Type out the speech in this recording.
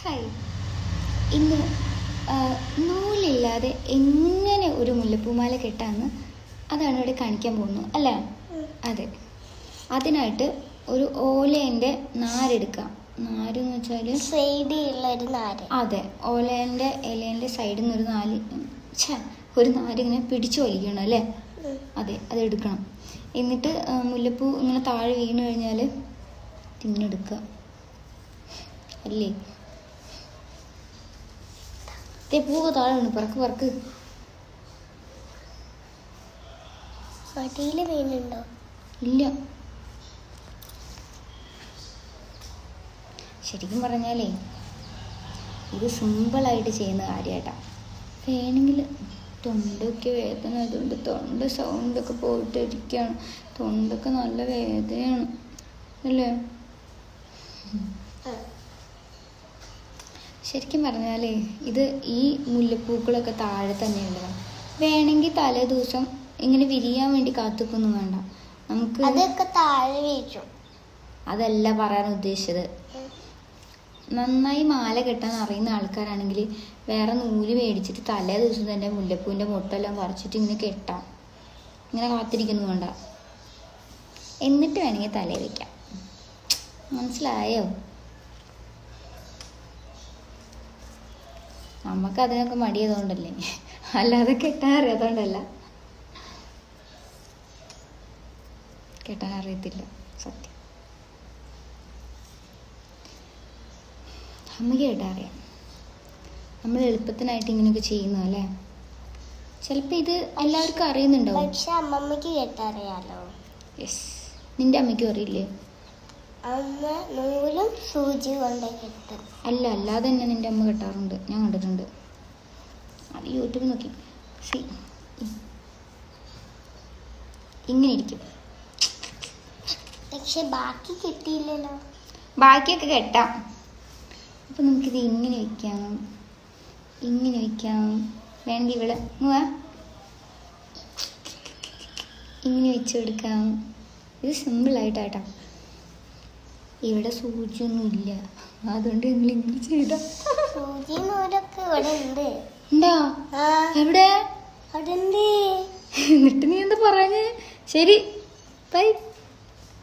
Hi. ഇന്ന് നൂലില്ലാതെ എങ്ങനെ ഒരു മുല്ലപ്പൂമാല കെട്ടാമെന്ന് അതാണ് ഇവിടെ കാണിക്കാൻ പോകുന്നത് അല്ലേ? അതെ. അതിനായിട്ട് ഒരു ഓലേൻ്റെ നാരെടുക്കാം. നാരെന്ന് വെച്ചാൽ സൈഡിലുള്ളൊരു നാര്. അതെ, ഓലേൻ്റെ ഇലേൻ്റെ സൈഡിൽ നിന്ന് ഒരു നാരിങ്ങനെ പിടിച്ചു വലിക്കണം അല്ലേ? അതെ, അതെടുക്കണം. എന്നിട്ട് മുല്ലപ്പൂ ഇങ്ങനെ താഴെ വീണ് കഴിഞ്ഞാൽ ഇങ്ങനെ എടുക്കുക അല്ലേ? പൂവ് താഴെ വീണ് പറക്ക് അടിയിൽ വീണുണ്ടോ? ഇല്ല. ശരിക്കും പറഞ്ഞാലേ ഇത് സിമ്പിളായിട്ട് ചെയ്യുന്ന കാര്യമായിട്ടാണ്. വേണമെങ്കിൽ തൊണ്ടൊക്കെ വേദന ആയതുകൊണ്ട് തൊണ്ട സൗണ്ടൊക്കെ പോയിട്ടിരിക്കുകയാണ്. തൊണ്ടൊക്കെ നല്ല വേദനയാണ് അല്ലേ? ശരിക്കും പറഞ്ഞാലേ ഇത് ഈ മുല്ലപ്പൂക്കളൊക്കെ താഴെ തന്നെ ഉള്ളതാണ്. വേണമെങ്കിൽ തലേ ദിവസം ഇങ്ങനെ വിരിയാൻ വേണ്ടി കാത്തുക്കൊന്നും വേണ്ട. നമുക്ക് അതൊക്കെ താഴെ വീഴും. അതല്ല പറയാൻ ഉദ്ദേശിച്ചത്. നന്നായി മാല കെട്ടാൻ അറിയുന്ന ആൾക്കാരാണെങ്കിൽ വേറെ നൂല് മേടിച്ചിട്ട് തലേ ദിവസം തന്നെ മുല്ലപ്പൂവിൻ്റെ മുട്ടെല്ലാം പറിച്ചിട്ട് ഇങ്ങനെ കെട്ടാം. ഇങ്ങനെ കാത്തിരിക്കുന്നു വേണ്ട. എന്നിട്ട് വേണമെങ്കിൽ തലേ വയ്ക്കാം. മനസ്സിലായോ? നമുക്ക് അതിനൊക്കെ മടിയതുകൊണ്ടല്ലേ, അല്ലാതെ കെട്ടാൻ അറിയാത്തതുകൊണ്ടല്ല. കെട്ടാൻ അറിയത്തില്ല സത്യം. അമ്മയ്ക്ക് കേട്ടാ അറിയാം. നമ്മൾ എളുപ്പത്തിനായിട്ട് ഇങ്ങനെയൊക്കെ ചെയ്യുന്നതല്ലേ. ചിലപ്പോൾ ഇത് എല്ലാവർക്കും അറിയുന്നുണ്ടാവും. പക്ഷെ അമ്മമ്മക്ക് കേട്ടറിയാലോ. യെസ്. നിന്റെ അമ്മയ്ക്കും അറിയില്ലേ? അമ്മ നൂലും സൂചി കൊണ്ട് കെട്ടും. അല്ലാതെ തന്നെ നിന്റെ അമ്മ കെട്ടാറുണ്ട്, ഞാൻ കണ്ടിട്ടുണ്ട്. അത് യൂട്യൂബിൽ നോക്കി. ഇങ്ങനെ ഇരിക്കും. പക്ഷെ ബാക്കി കെട്ടിയില്ലല്ലോ. ബാക്കിയൊക്കെ കെട്ടാം. അപ്പം നമുക്കിത് ഇങ്ങനെ വയ്ക്കാം, ഇങ്ങനെ വയ്ക്കാം. വേണമെങ്കിൽ ഇവിടെ ഇങ്ങനെ വെച്ച് കൊടുക്കാം. ഇത് സിമ്പിളായിട്ടാട്ടോ. ഇവിടെ സൂചിയൊന്നും ഇല്ല, അതുകൊണ്ട് നിങ്ങൾ ഇങ്ങനെ ചെയ്ത. സൂചി നൂലൊക്കെ ഇവിടെ ഉണ്ട്. ഉണ്ടോ? എവിടെ? അവിടെ ഉണ്ട്. എന്നിട്ട് നീ എന്താ പറഞ്ഞേ? ശരി, ബൈ.